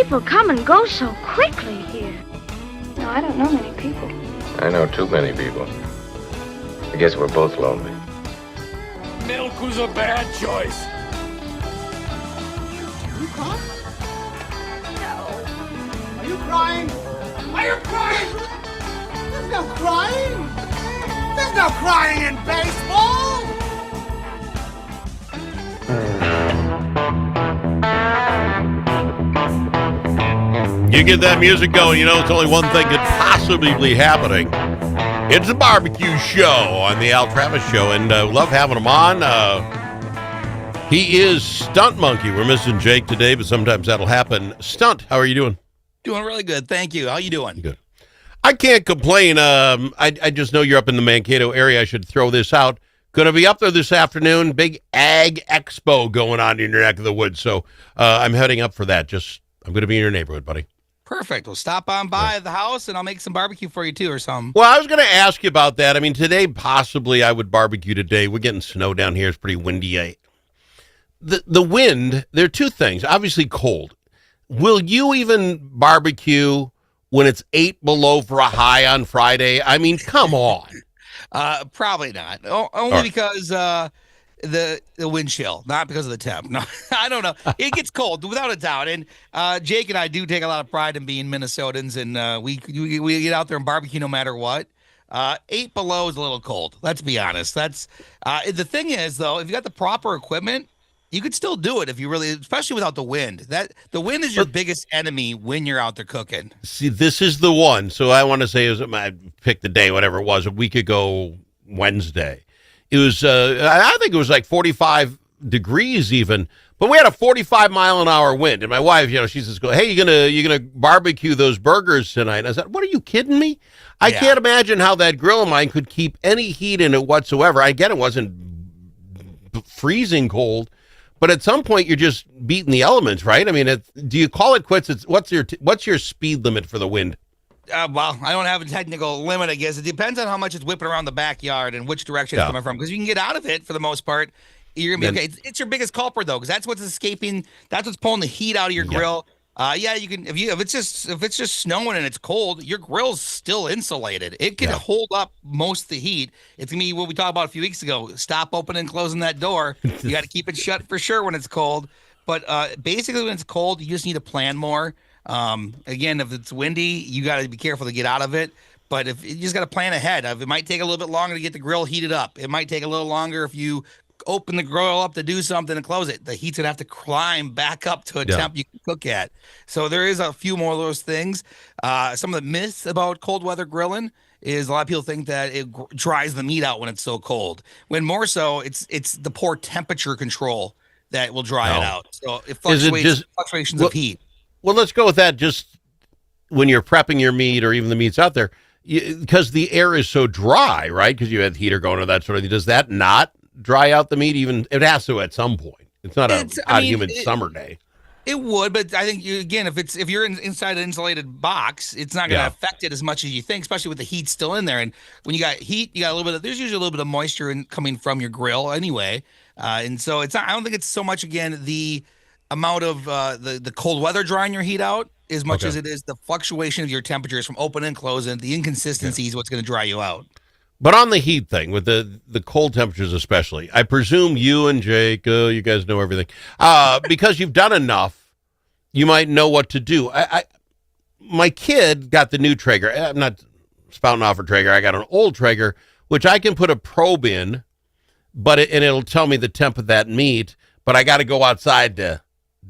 People come and go so quickly here. No, I don't know many people. I know too many people. I guess we're both lonely. Milk was a bad choice. You cry? No. Are you crying? Are you crying? There's no crying. There's no crying in baseball. You get that music going, you know it's only one thing that's possibly be happening. It's a barbecue show on the Al Travis Show, and love having him on. He is Stunt Monkey. We're missing Jake today, but sometimes that'll happen. Stunt, how are you doing? Doing really good, thank you. How you doing? Good. I can't complain. I just know you're up in the Mankato area. I should throw this out. Going to be up there this afternoon. Big Ag Expo going on in your neck of the woods. So I'm heading up for that. I'm going to be in your neighborhood, buddy. Perfect. Well, stop on by the house, and I'll make some barbecue for you, too, or something. Well, I was going to ask you about that. I mean, today, possibly, I would barbecue today. We're getting snow down here. It's pretty windy. The wind, there are two things. Obviously, cold. Will you even barbecue when it's 8 below for a high on Friday? I mean, come on. Probably not. Only because the wind chill, not because of the temp. No, I don't know. It gets cold without a doubt. And Jake and I do take a lot of pride in being Minnesotans, and we get out there and barbecue no matter what. 8 below is a little cold. Let's be honest. That's the thing is though, if you got the proper equipment, you could still do it if you really, especially without the wind. The wind is your biggest enemy when you're out there cooking. See, this is the one. So I want to say I picked the day, whatever it was, a week ago Wednesday. It was, I think it was like 45 degrees even, but we had a 45-mile-an-hour wind. And my wife, she says, "Hey, you gonna barbecue those burgers tonight?" And I said, "What, are you kidding me? I can't imagine how that grill of mine could keep any heat in it whatsoever." I get it wasn't freezing cold, but at some point you're just beating the elements, right? I mean, do you call it quits? What's your speed limit for the wind? Well, I don't have a technical limit, I guess. It depends on how much it's whipping around the backyard and which direction it's coming from. Because you can get out of it for the most part. You're going to be okay. It's your biggest culprit, though, because that's what's escaping. That's what's pulling the heat out of your grill. You can if it's just snowing and it's cold, your grill's still insulated. It can hold up most of the heat. It's gonna be what we talked about a few weeks ago. Stop opening and closing that door. You got to keep it shut for sure when it's cold. But basically, when it's cold, you just need to plan more. Again, if it's windy, you got to be careful to get out of it. But if you just got to plan ahead, it might take a little bit longer to get the grill heated up. It might take a little longer if you open the grill up to do something and close it. The heat's gonna have to climb back up to a temp you can cook at. So there is a few more of those things. Some of the myths about cold weather grilling is a lot of people think that it dries the meat out when it's so cold. When more so, it's the poor temperature control that will dry it out. So it fluctuations of heat. Well, let's go with that. Just when you're prepping your meat or even the meats out there, because the air is so dry, right? Because you had heater going or that sort of thing. Does that not dry out the meat? Even it has to at some point. It's not a hot, humid summer day. It would, but I think if you're inside an insulated box, it's not going to affect it as much as you think, especially with the heat still in there. And when you got heat, you got a little bit. There's usually a little bit of moisture coming from your grill anyway, and so it's not. I don't think it's so much the amount of the cold weather drying your heat out as much as it is the fluctuation of your temperatures from open and closing. The inconsistency is what's going to dry you out. But on the heat thing, with the cold temperatures especially, I presume you and Jake, you guys know everything. Because you've done enough, you might know what to do. My kid got the new Traeger. I'm not spouting off a Traeger. I got an old Traeger, which I can put a probe in, and it'll tell me the temp of that meat, but I got to go outside to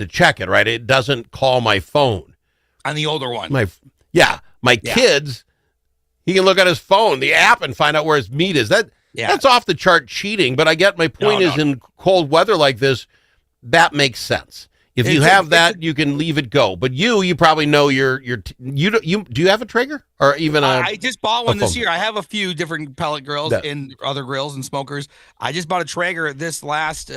check it, right? It doesn't call my phone. On the older one. My kids... He can look at his phone, the app, and find out where his meat is. That's off the chart cheating. But I get my point is in cold weather like this, that makes sense. If you have that, you can leave it go. But you probably know do you have a Traeger or even I just bought one this year. I have a few different pellet grills and other grills and smokers. I just bought a Traeger this last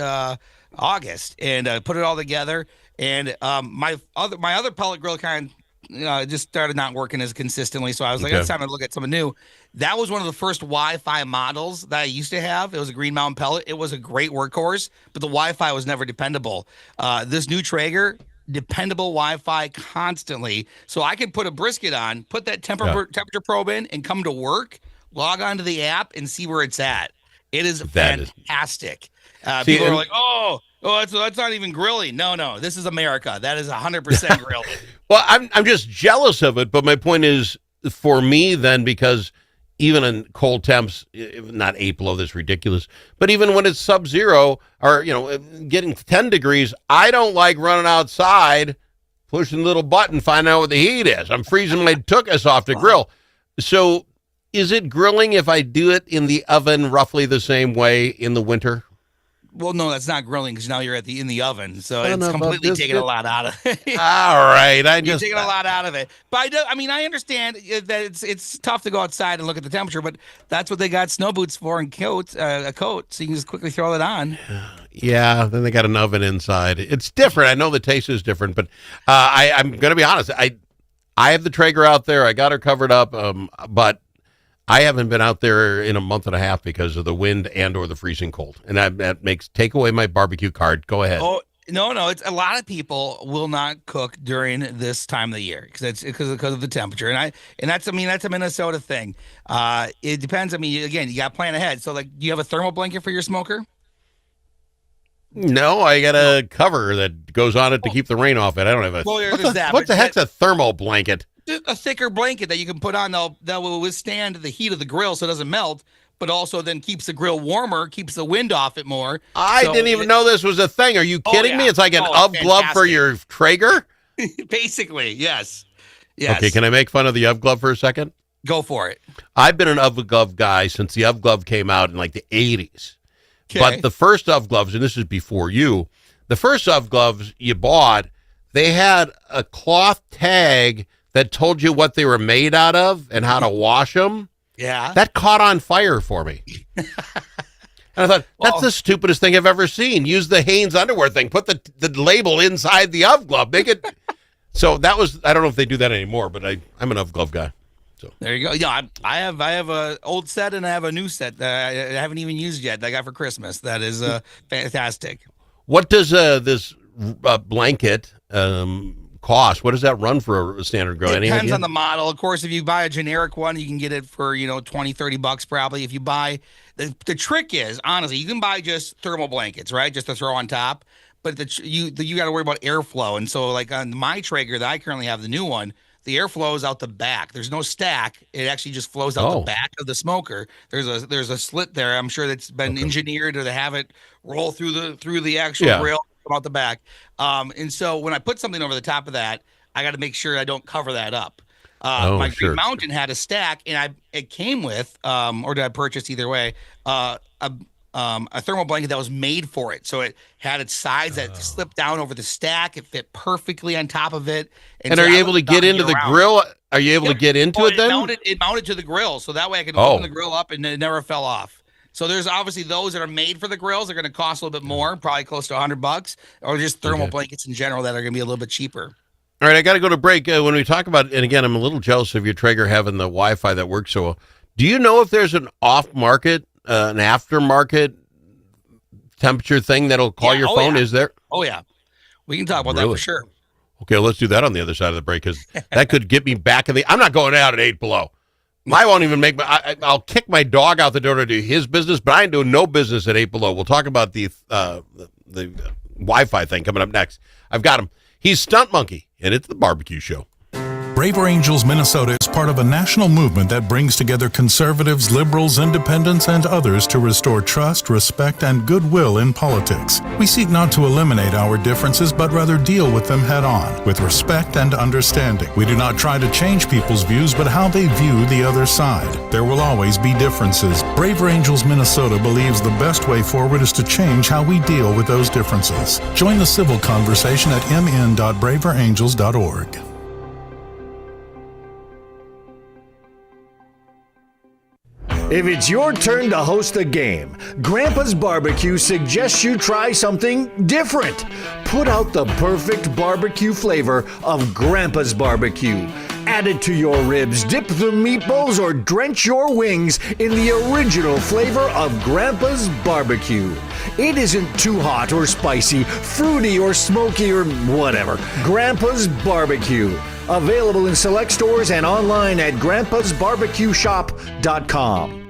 August and put it all together. And my other pellet grill it just started not working as consistently. So I was like, it's time to look at something new. That was one of the first Wi-Fi models that I used to have. It was a Green Mountain pellet. It was a great workhorse, but the Wi-Fi was never dependable. This new Traeger, dependable Wi-Fi constantly. So I can put a brisket on, put that temperature probe in, and come to work, log onto the app, and see where it's at. It is fantastic. People are like, oh, that's not even grilling. No, this is America. That is 100% grilling. Well, I'm just jealous of it, but my point is, for me then, because even in cold temps, not 8 below, that's ridiculous, but even when it's sub-zero or, getting 10 degrees, I don't like running outside, pushing the little button, finding out what the heat is. I'm freezing my tuchus off the grill. So is it grilling if I do it in the oven roughly the same way in the winter? Well, no, that's not grilling because now you're in the oven, so it's completely taking a lot out of it. All right, you're taking a lot out of it. But I understand that it's tough to go outside and look at the temperature, but that's what they got snow boots for and a coat, so you can just quickly throw it on. Yeah, then they got an oven inside. It's different. I know the taste is different, but I'm going to be honest. I have the Traeger out there. I got her covered up, but I haven't been out there in a month and a half because of the wind and or the freezing cold. And that makes take away my barbecue card. Go ahead. Oh, no. It's a lot of people will not cook during this time of the year because of the temperature. And that's a Minnesota thing. It depends. Again, you got to plan ahead. So do you have a thermal blanket for your smoker? No, I got a cover that goes on it to keep the rain off it. I don't have a. Well, what the heck's a thermal blanket? A thicker blanket that you can put on that will withstand the heat of the grill so it doesn't melt, but also then keeps the grill warmer, keeps the wind off it more. I didn't even know this was a thing. Are you kidding me? It's like an UV glove for your Traeger? Basically, yes. Okay, can I make fun of the UV glove for a second? Go for it. I've been an UV glove guy since the UV glove came out in the 80s. Okay. But the first UV gloves, and this is before you, the first UV gloves you bought, they had a cloth tag that told you what they were made out of and how to wash them. Yeah. That caught on fire for me. And I thought, that's the stupidest thing I've ever seen. Use the Hanes underwear thing. Put the label inside the UV glove. Make it. So that was, I don't know if they do that anymore, but I'm an UV glove guy. So there you go. Yeah, I have a old set and I have a new set that I haven't even used yet that I got for Christmas. That is fantastic. What does this blanket cost? What does that run for a standard grill? It depends on the model. Of course, if you buy a generic one, you can get it for, $20-$30 probably. If you buy, the trick is, honestly, you can buy just thermal blankets, right? Just to throw on top. But you got to worry about airflow. And so on my Traeger that I currently have, the new one, the air flows out the back. There's no stack. It actually just flows out the back of the smoker. There's a slit there. I'm sure that's been engineered to have it roll through the actual grill. Out the back. And so when I put something over the top of that, I got to make sure I don't cover that up. My Green Mountain had a stack, and it came with, or did I purchase either way, a thermal blanket that was made for it. So it had its sides that slipped down over the stack. It fit perfectly on top of it. And are you able to get into the grill? Are you able to get into it then? It mounted to the grill, so that way I could open the grill up and it never fell off. So there's obviously those that are made for the grills. They're going to cost a little bit more, probably close to $100, or just thermal blankets in general that are going to be a little bit cheaper. All right, I got to go to break. When we talk about, and again, I'm a little jealous of your Traeger having the Wi-Fi that works so well. Do you know if there's an off-market, an aftermarket temperature thing that'll call your phone? Yeah. Is there? Oh, yeah. We can talk about that for sure. Okay, let's do that on the other side of the break, because that could get me back in the. I'm not going out at 8 below. I won't even make I'll kick my dog out the door to do his business, but I ain't doing no business at 8 below. We'll talk about the Wi-Fi thing coming up next. I've got him. He's Stunt Monkey, and it's the barbecue show. Braver Angels Minnesota is part of a national movement that brings together conservatives, liberals, independents, and others to restore trust, respect, and goodwill in politics. We seek not to eliminate our differences, but rather deal with them head on, with respect and understanding. We do not try to change people's views, but how they view the other side. There will always be differences. Braver Angels Minnesota believes the best way forward is to change how we deal with those differences. Join the civil conversation at mn.braverangels.org. If it's your turn to host a game, Grandpa's Barbecue suggests you try something different. Put out the perfect barbecue flavor of Grandpa's Barbecue. Add it to your ribs, dip the meatballs, or drench your wings in the original flavor of Grandpa's Barbecue. It isn't too hot or spicy, fruity or smoky or whatever. Grandpa's Barbecue. Available in select stores and online at grandpasbarbecueshop.com.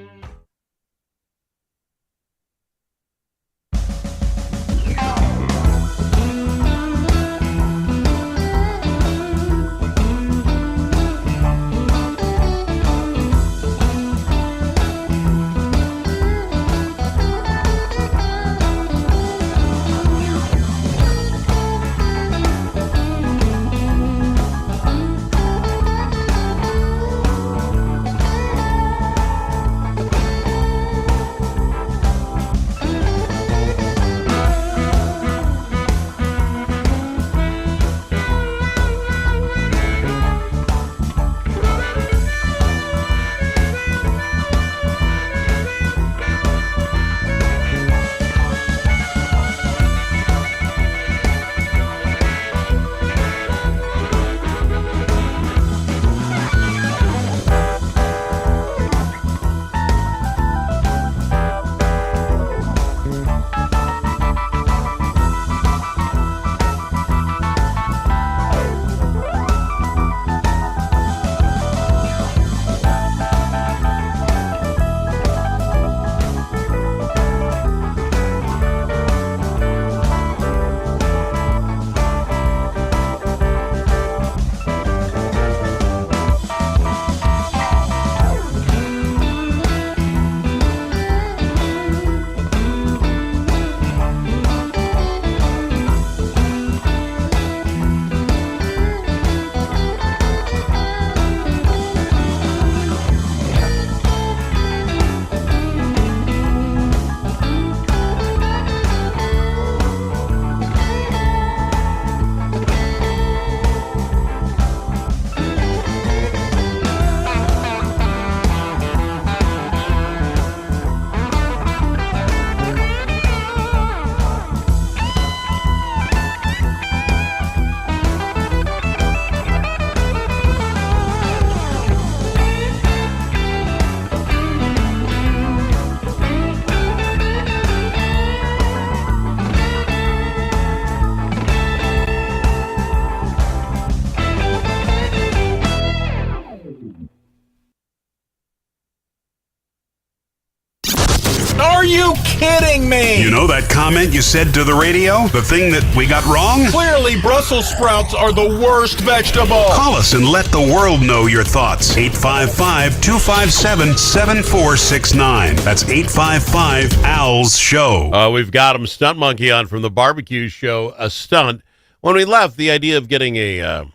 Are you kidding me? You know that comment you said to the radio? The thing that we got wrong? Clearly, Brussels sprouts are the worst vegetable. Call us and let the world know your thoughts. 855-257-7469. That's 855-ALS-SHOW. We've got him, Stunt Monkey, on from the barbecue show, A Stunt. When we left, the idea of getting a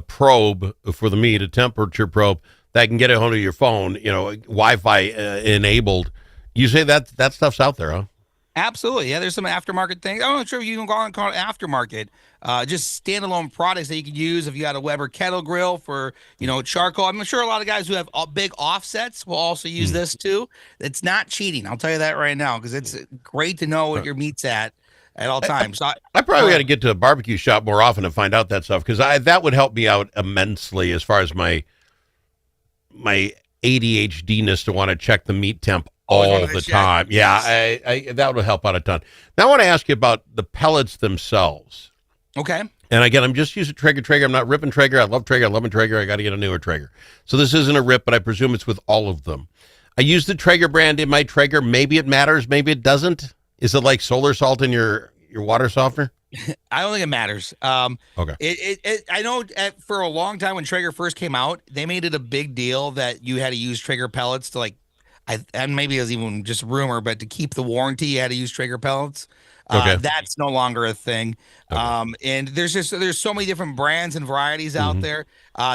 probe for the meat, a temperature probe, that can get it onto your phone, Wi-Fi enabled. You say that stuff's out there, huh? Absolutely. Yeah, there's some aftermarket things. I'm not sure if you can call it aftermarket. Just standalone products that you can use if you got a Weber kettle grill for, charcoal. I'm sure a lot of guys who have big offsets will also use this too. It's not cheating. I'll tell you that right now, because it's great to know what your meat's at all times. So I probably got to get to a barbecue shop more often and find out that stuff, because that would help me out immensely as far as my ADHD-ness to want to check the meat temp all the time. Yeah, I that would help out a ton. Now I want to ask you about the pellets themselves. Okay. And again, I'm just using Traeger. I'm not ripping Traeger. I love Traeger. I love my Traeger. I got to get a newer Traeger. So this isn't a rip, but I presume it's with all of them. I use the Traeger brand in my Traeger. Maybe it matters. Maybe it doesn't. Is it like solar salt in your water softener? I don't think it matters. Okay. I know for a long time when Traeger first came out, they made it a big deal that you had to use Traeger pellets to and maybe it was even just rumor, but to keep the warranty, you had to use Traeger pellets. Okay. That's no longer a thing. Okay. And there's so many different brands and varieties out there.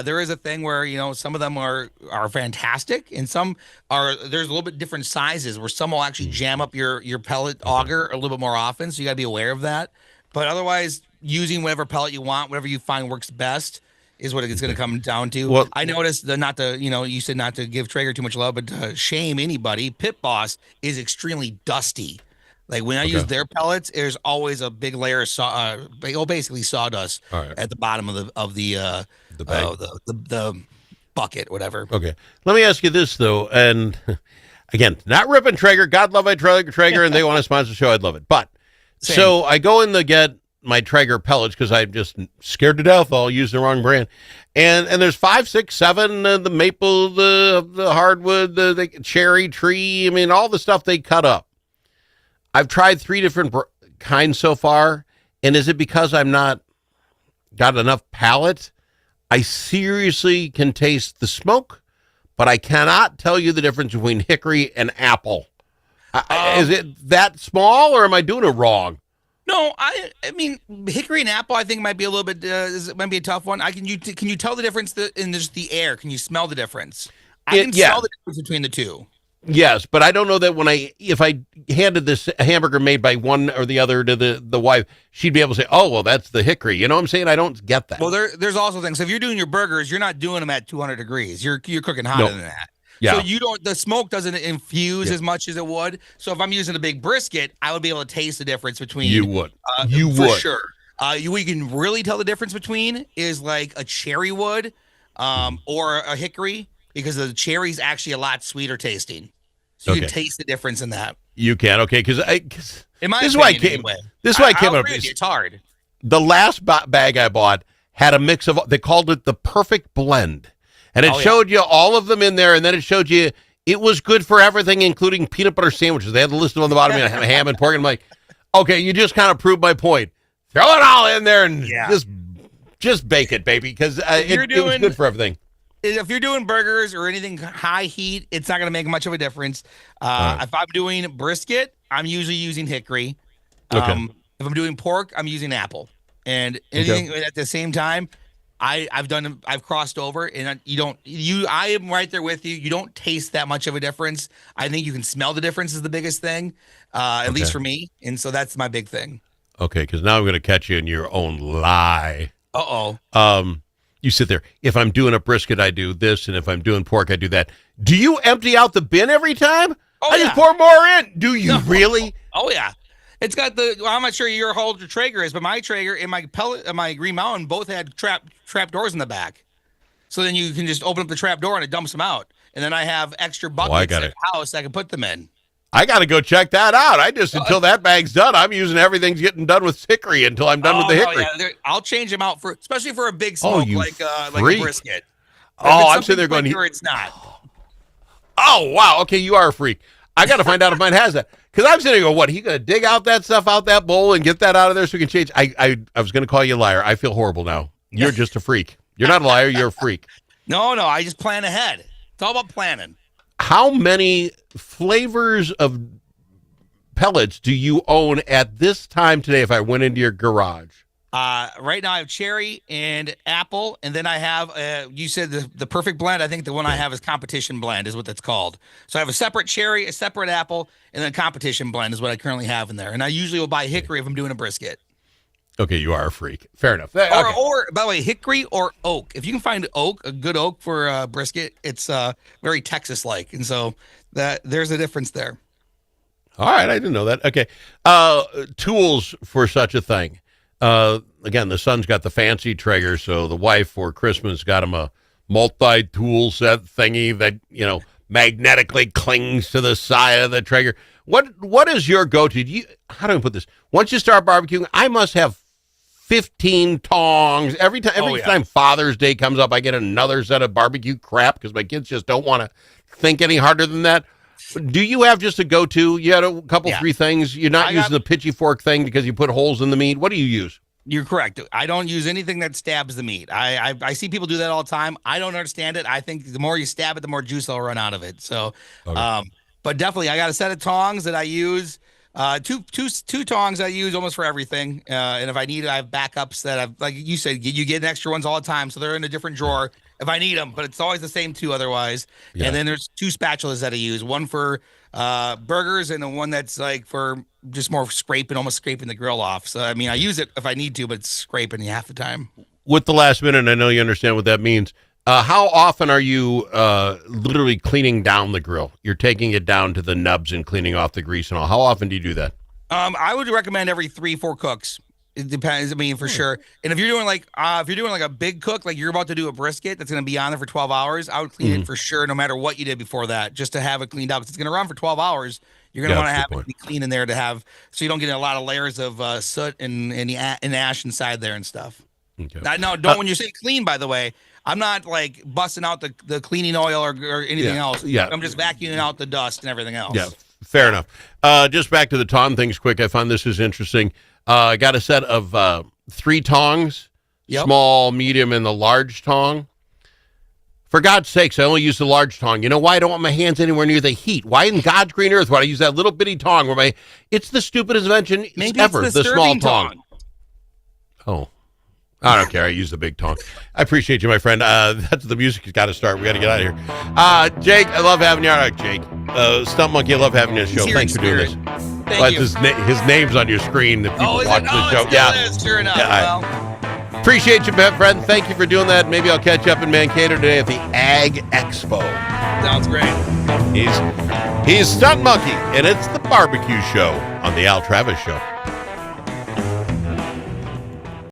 There is a thing where, some of them are fantastic, and there's a little bit different sizes where some will actually jam up your pellet auger a little bit more often. So you got to be aware of that. But otherwise, using whatever pellet you want, whatever you find works best, is what it's going to come down to. Well, I noticed you said not to give Traeger too much love, but to shame anybody. Pit Boss is extremely dusty. Like when I use their pellets, there's always a big layer of basically sawdust at the bottom of the bag. The bucket, whatever. Okay. Let me ask you this though, and Again, not ripping Traeger. God love my Traeger, and they want to sponsor the show. I'd love it. But Same. So I go in to get my Traeger pellets because I'm just scared to death I'll use the wrong brand. And there's 5, 6, 7, the maple, the hardwood, the cherry tree. I mean, all the stuff they cut up. I've tried 3 different kinds so far. And is it because I'm not got enough palate? I seriously can taste the smoke, but I cannot tell you the difference between hickory and apple. Is it that small, or am I doing it wrong? No, I mean, hickory and apple, I think might be a little bit, might be a tough one. Can you tell the difference in just the air? Can you smell the difference? I can smell the difference between the two. Yes, but I don't know that if I handed this hamburger made by one or the other to the wife, she'd be able to say, oh, well, that's the hickory. You know what I'm saying? I don't get that. Well, there's also things. So if you're doing your burgers, you're not doing them at 200 degrees. You're cooking hotter than that. Yeah. So the smoke doesn't infuse as much as it would. So if I'm using a big brisket, I would be able to taste the difference between. You would. For sure. We can really tell the difference between is like a cherry wood or a hickory, because the cherry's actually a lot sweeter tasting. So you can taste the difference in that. You can, okay, because this is why I came. This is why I came up. It's hard. The last bag I bought had a mix of. They called it the perfect blend, and it showed you all of them in there, and then it showed you it was good for everything, including peanut butter sandwiches. They had the list on the bottom, ham and pork. And I'm like, okay, you just kind of proved my point. Throw it all in there and just bake it, baby, because it was good for everything. If you're doing burgers or anything high heat, it's not going to make much of a difference. If I'm doing brisket, I'm usually using hickory. If I'm doing pork, I'm using apple. And anything at the same time, I've crossed over, and I am right there with you. You don't taste that much of a difference. I think you can smell the difference is the biggest thing, at least for me. And so that's my big thing. Okay, because now I'm going to catch you in your own lie. Uh-oh. You sit there. If I'm doing a brisket, I do this, and if I'm doing pork, I do that. Do you empty out the bin every time? I just pour more in. Do you really? Oh yeah. It's got I'm not sure how old your Traeger is, but my Traeger and my Green Mountain both had trap doors in the back. So then you can just open up the trap door and it dumps them out. And then I have extra buckets at the house I can put them in. I got to go check that out. Until that bag's done, I'm using everything's getting done with hickory until I'm done with the hickory. Yeah. I'll change them out especially for a big smoke like a brisket. I'm sitting there going, it's not. Oh, wow. Okay, you are a freak. I got to find out if mine has that. Because I'm sitting there going, what? He going to dig out that stuff out that bowl and get that out of there so we can change? I was going to call you a liar. I feel horrible now. You're just a freak. You're not a liar. You're a freak. No. I just plan ahead. It's all about planning. How many flavors of pellets do you own at this time today if I went into your garage? Right now I have cherry and apple, and then I have, you said the perfect blend. I think the one I have is competition blend is what that's called. So I have a separate cherry, a separate apple, and then competition blend is what I currently have in there. And I usually will buy hickory if I'm doing a brisket. Okay, you are a freak. Fair enough. Or by the way, hickory or oak. If you can find a good oak for brisket, it's very Texas-like, and so there's a difference there. All right, I didn't know that. Okay, tools for such a thing. Again, the son's got the fancy Traeger, so the wife for Christmas got him a multi-tool set thingy that magnetically clings to the side of the Traeger. What is your go-to? How do I put this? Once you start barbecuing, I must have 15 tongs. Every time Father's Day comes up, I get another set of barbecue crap because my kids just don't want to think any harder than that. Do you have just a go-to? You had a couple, 3 things. You're not using the pitchy fork thing because you put holes in the meat. What do you use? You're correct. I don't use anything that stabs the meat. I see people do that all the time. I don't understand it. I think the more you stab it, the more juice will run out of it. So, but definitely, I got a set of tongs that I use. Two tongs I use almost for everything. And if I need it, I have backups that I've, like you said, you get extra ones all the time. So they're in a different drawer if I need them, but it's always the same 2 otherwise. Yeah. And then there's 2 spatulas that I use, one for burgers and the one that's like for just more almost scraping the grill off. So, I mean, I use it if I need to, but it's scraping half the time. With the last minute, I know you understand what that means. How often are you literally cleaning down the grill? You're taking it down to the nubs and cleaning off the grease and all. How often do you do that? I would recommend every 3-4 cooks. It depends. I mean, for sure. And if you're doing like a big cook, like you're about to do a brisket that's going to be on there for 12 hours, I would clean it for sure, no matter what you did before that, just to have it cleaned up. Because it's going to run for 12 hours. You're going to want to have it be clean in there to have, so you don't get a lot of layers of soot and ash inside there and stuff. Okay. When you say clean, by the way, I'm not like busting out the cleaning oil or anything else. Yeah. I'm just vacuuming out the dust and everything else. Yeah, fair enough. Just back to the tong things quick. I found this is interesting. I got a set of 3 tongs, small, medium, and the large tong. For God's sakes, I only use the large tong. You know why? I don't want my hands anywhere near the heat. Why in God's green earth would I use that little bitty tong? It's the stupidest invention ever, the small tong. Oh. I don't care. I use the big tong. I appreciate you, my friend. That's the music has got to start. We got to get out of here. Jake, I love having you on. Jake, Stunt Monkey, I love having you on the show. Thanks for doing this. Thank you. His name's on your screen. That people watch the show. Is, sure enough. Yeah, appreciate you, my friend. Thank you for doing that. Maybe I'll catch up in Mankato today at the Ag Expo. Sounds great. He's Stunt Monkey, and it's the barbecue show on the Al Travis Show.